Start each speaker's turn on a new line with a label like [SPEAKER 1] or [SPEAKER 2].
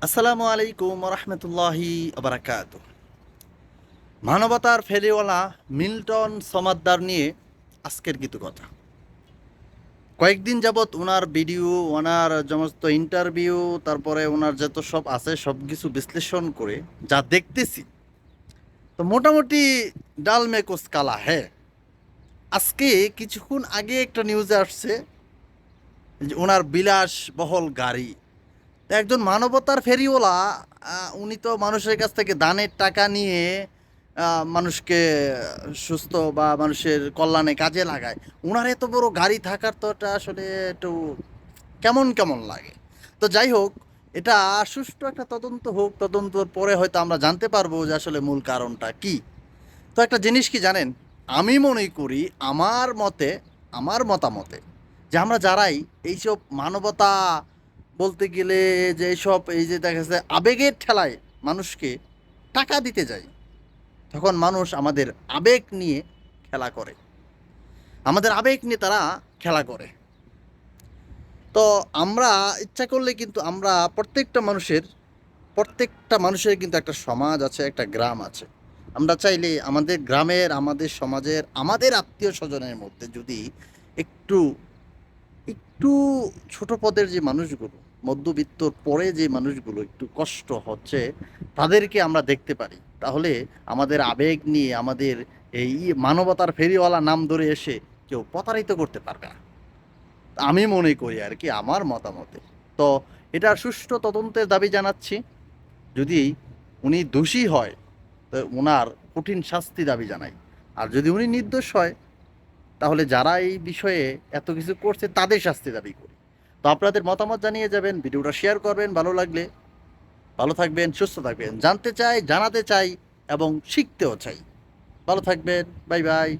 [SPEAKER 1] আসসালামু আলাইকুম রহমতুল্লাহি আবরাকাত। মানবতার ফেরিওয়ালা মিল্টন সমাদ্দার নিয়ে আজকের কিছু কথা। কয়েকদিন যাবৎ ওনার ভিডিও, ওনার সমস্ত ইন্টারভিউ, তারপরে ওনার যত সব আছে সব কিছু বিশ্লেষণ করে যা দেখতেছি, তো মোটামুটি ডাল মে কুছ কালা হ্যাঁ। আজকে কিছুক্ষণ আগে একটা নিউজে আসছে যে ওনার বিলাসবহল গাড়ি। তো একজন মানবতার ফেরিওয়ালা, উনি তো মানুষের কাছ থেকে দানের টাকা নিয়ে মানুষকে সুস্থ বা মানুষের কল্যাণে কাজে লাগায়। ওনার এত বড় গাড়ি থাকার তো এটা আসলে একটু কেমন কেমন লাগে। তো যাই হোক, এটা সুষ্ঠু একটা তদন্ত হোক, তদন্তর পরে হয়তো আমরা জানতে পারবো যে আসলে মূল কারণটা কি। তো একটা জিনিস কি জানেন, আমি মনে করি আমার মতে, আমার মতামতে, যে আমরা যারাই এইসব মানবতা বলতে গেলে যে এইসব এই যে দেখা যাচ্ছে আবেগের ঠেলায় মানুষকে টাকা দিতে যাই, তখন মানুষ আমাদের আবেগ নিয়ে খেলা করে, আমাদের আবেগ নিয়ে তারা খেলা করে। তো আমরা ইচ্ছা করলে কিন্তু আমরা প্রত্যেকটা মানুষের কিন্তু একটা সমাজ আছে, একটা গ্রাম আছে। আমরা চাইলে আমাদের গ্রামের, আমাদের সমাজের, আমাদের আত্মীয় স্বজনের মধ্যে যদি একটু একটু ছোট পদের যে মানুষগুলো, মধ্যবিত্তর পরে যে মানুষগুলো একটু কষ্ট হচ্ছে, তাদেরকে আমরা দেখতে পারি, তাহলে আমাদের আবেগ নিয়ে আমাদের এই মানবতার ফেরিওয়ালা নাম ধরে এসে কেউ প্রতারিত করতে পারবে না। আমি মনে করি আর কি, আমার মতামতে। তো এটা সুষ্ঠু তদন্তের দাবি জানাচ্ছি। যদি উনি দোষী হয় তো ওনার কঠিন শাস্তি দাবি জানাই। আর যদি উনি নির্দোষ হয়, তাহলে যারা এই বিষয়ে এত কিছু করছে তাদের শাস্তি দাবি করি। তো আপনাদের মতামত জানিয়ে যাবেন, ভিডিওটা শেয়ার করবেন। ভালো লাগলে ভালো থাকবেন, সুস্থ থাকবেন। জানতে চাই, জানাতে চাই এবং শিখতেও চাই। ভালো থাকবেন, বাই বাই।